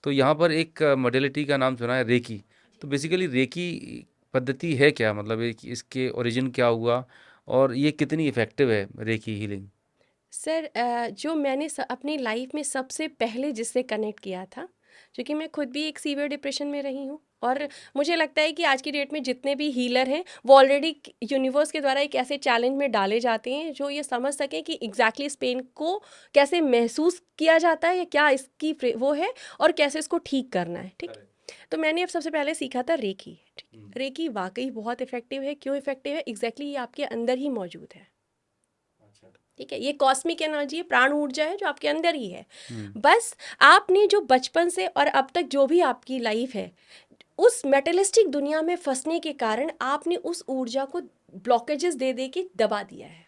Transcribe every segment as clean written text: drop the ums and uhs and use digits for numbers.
तो यहाँ पर एक मॉडलिटी का नाम सुना है, रेकी। तो बेसिकली रेकी पद्धति है क्या, मतलब इसके ओरिजिन क्या हुआ और ये कितनी इफेक्टिव है रेकी हीलिंग? सर जो मैंने अपनी लाइफ में सबसे पहले जिससे कनेक्ट किया था, क्योंकि मैं खुद भी एक सीवियर डिप्रेशन में रही हूँ, और मुझे लगता है कि आज की डेट में जितने भी हीलर हैं वो ऑलरेडी यूनिवर्स के द्वारा एक ऐसे चैलेंज में डाले जाते हैं जो ये समझ सकें कि एग्जैक्टली इस पेन को कैसे महसूस किया जाता है या क्या इसकी वो है और कैसे इसको ठीक करना है। ठीक है, तो मैंने अब सबसे पहले सीखा था रेकी। रेकी वाकई बहुत इफेक्टिव है। क्यों इफेक्टिव है? एग्जैक्टली ये आपके अंदर ही मौजूद है। ठीक है, ये कॉस्मिक एनर्जी है, प्राण ऊर्जा है जो आपके अंदर ही है। हम्म। बस आपने जो बचपन से और अब तक जो भी आपकी लाइफ है, उस मेटलिस्टिक दुनिया में फंसने के कारण आपने उस ऊर्जा को ब्लॉकेजेस दे दे के दबा दिया है।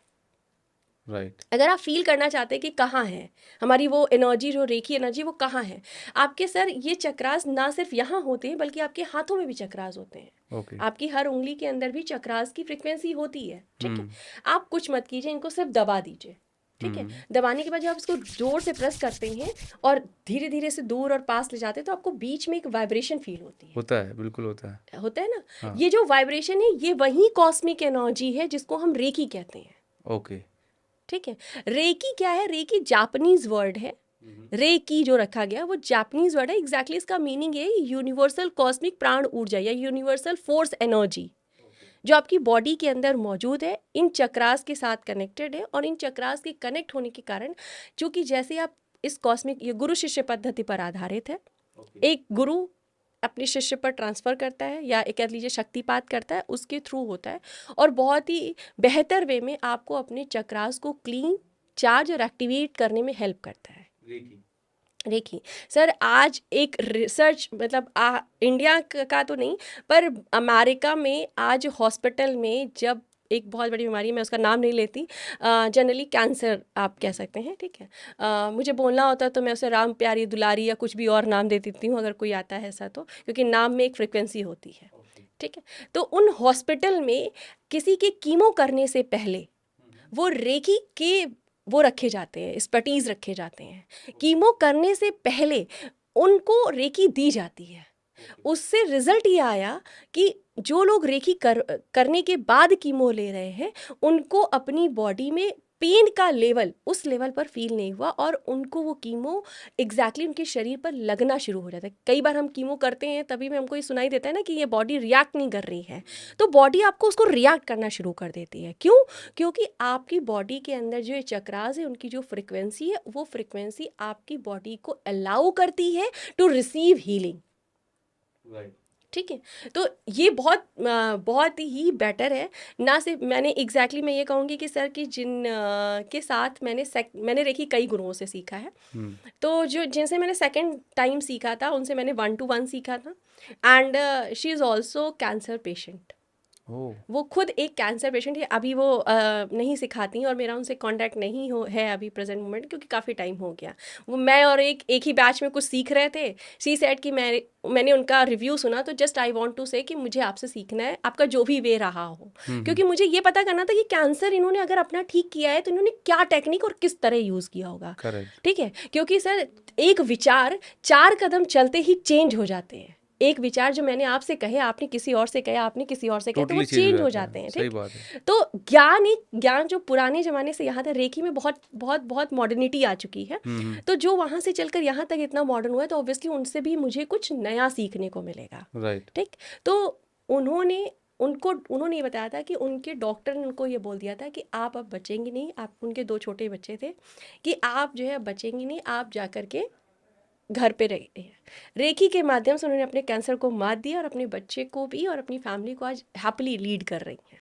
राइट। अगर आप फील करना चाहते हैं कि कहाँ है हमारी वो एनर्जी, जो रेखी एनर्जी, वो कहाँ है आपके सर, ये चक्रास ना सिर्फ यहाँ होते हैं बल्कि आपके हाथों में भी चक्रास होते हैं। ओके। आपकी हर उंगली के अंदर भी चक्रास की फ्रिक्वेंसी होती है। ठीक है, हम्म। आप कुछ मत कीजिए, इनको सिर्फ दबा दीजिए। ठीक है, हम्म। दबाने के बाद जब आप इसको जोर से प्रेस करते हैं और धीरे धीरे से दूर और पास ले जाते हैं तो आपको बीच में एक वाइब्रेशन फील होती है। होता है, बिल्कुल होता है। होता है ना? हाँ। ये जो वाइब्रेशन है ये वही कॉस्मिक एनर्जी है जिसको हम रेकी कहते हैं। ओके। ठीक है, रेकी क्या है? रेकी जापानीज वर्ड है। रेकी जो रखा गया वो जापानीज वर्ड है। एग्जैक्टली इसका मीनिंग है यूनिवर्सल कॉस्मिक प्राण ऊर्जा या यूनिवर्सल फोर्स एनर्जी जो आपकी बॉडी के अंदर मौजूद है, इन चक्रास के साथ कनेक्टेड है। और इन चक्रास के कनेक्ट होने के कारण, चूंकि जैसे आप इस कॉस्मिक, ये गुरु शिष्य पद्धति पर आधारित है। एक गुरु अपने शिष्य पर ट्रांसफ़र करता है या एक कह लीजिए शक्तिपात करता है, उसके थ्रू होता है। और बहुत ही बेहतर वे में आपको अपने चक्रास को क्लीन, चार्ज और एक्टिवेट करने में हेल्प करता है रेकी। रेखी। सर आज एक रिसर्च, मतलब इंडिया का तो नहीं, पर अमेरिका में आज हॉस्पिटल में, जब एक बहुत बड़ी बीमारी, मैं उसका नाम नहीं लेती, जनरली कैंसर आप कह सकते हैं। ठीक है, मुझे बोलना होता है तो मैं उसे राम प्यारी दुलारी या कुछ भी और नाम दे देती हूँ अगर कोई आता है ऐसा, तो क्योंकि नाम में एक फ्रिक्वेंसी होती है। ठीक है, तो उन हॉस्पिटल में किसी के कीमो करने से पहले वो रेकी के वो रखे जाते हैं, स्पटीज रखे जाते हैं। कीमो करने से पहले उनको रेकी दी जाती है। उससे रिजल्ट ये आया कि जो लोग रेकी करने के बाद कीमो ले रहे हैं, उनको अपनी बॉडी में पेन का लेवल उस लेवल पर फील नहीं हुआ और उनको वो कीमो एग्जैक्टली उनके शरीर पर लगना शुरू हो जाता है। कई बार हम कीमो करते हैं तभी में हमको ये सुनाई देता है ना कि ये बॉडी रिएक्ट नहीं कर रही है, तो बॉडी आपको उसको रिएक्ट करना शुरू कर देती है। क्यों? क्योंकि आपकी बॉडी के अंदर जो ये चक्रास है, उनकी जो फ्रिक्वेंसी है, वो फ्रिक्वेंसी आपकी बॉडी को अलाउ करती है टू रिसीव हीलिंग। राइट। ठीक है, तो ये बहुत ही बेटर है। ना सिर्फ मैंने मैं ये कहूँगी कि सर कि जिन के साथ मैंने रेखी कई गुरुओं से सीखा है। हम्म। तो जो जिनसे मैंने सेकंड टाइम सीखा था उनसे मैंने 1-to-1 सीखा था। And she is also cancer patient. ओ। वो खुद एक कैंसर पेशेंट है। अभी वो नहीं सिखाती और मेरा उनसे कांटेक्ट नहीं हो है अभी प्रेजेंट मोमेंट, क्योंकि काफ़ी टाइम हो गया। वो मैं और एक ही बैच में कुछ सीख रहे थे। सी सेड कि मैंने उनका रिव्यू सुना, तो जस्ट आई वांट टू से कि मुझे आपसे सीखना है, आपका जो भी वे रहा हो। हम्म। क्योंकि मुझे ये पता करना था कि कैंसर इन्होंने अगर अपना ठीक किया है तो इन्होंने क्या टेक्निक और किस तरह यूज़ किया होगा। करेक्ट। ठीक है, क्योंकि सर एक विचार 4 कदम चलते ही चेंज हो जाते हैं। एक विचार जो मैंने आपसे कहे, आपने किसी और से कहे, आपने किसी और से कहे, तो वो टोटली चेंज हो चेंज हो जाता जाते है, हैं। सही ठीक, बात है। तो ज्ञान जो पुराने ज़माने से यहाँ तक रेकी में बहुत बहुत बहुत मॉडर्निटी आ चुकी है। हम्म। तो जो वहाँ से चलकर यहाँ तक इतना मॉडर्न हुआ है, तो ऑब्वियसली उनसे भी मुझे कुछ नया सीखने को मिलेगा। राइट। ठीक, तो उन्होंने ये बताया था कि उनके डॉक्टर ने उनको ये बोल दिया था कि आप अब बचेंगे नहीं। आप, उनके 2 छोटे बच्चे थे, कि आप जो है बचेंगे नहीं, आप जा कर के घर पे रही है। रेकी के माध्यम से उन्होंने अपने कैंसर को मात दिया और अपने बच्चे को भी और अपनी फैमिली को आज हैप्पीली लीड कर रही हैं।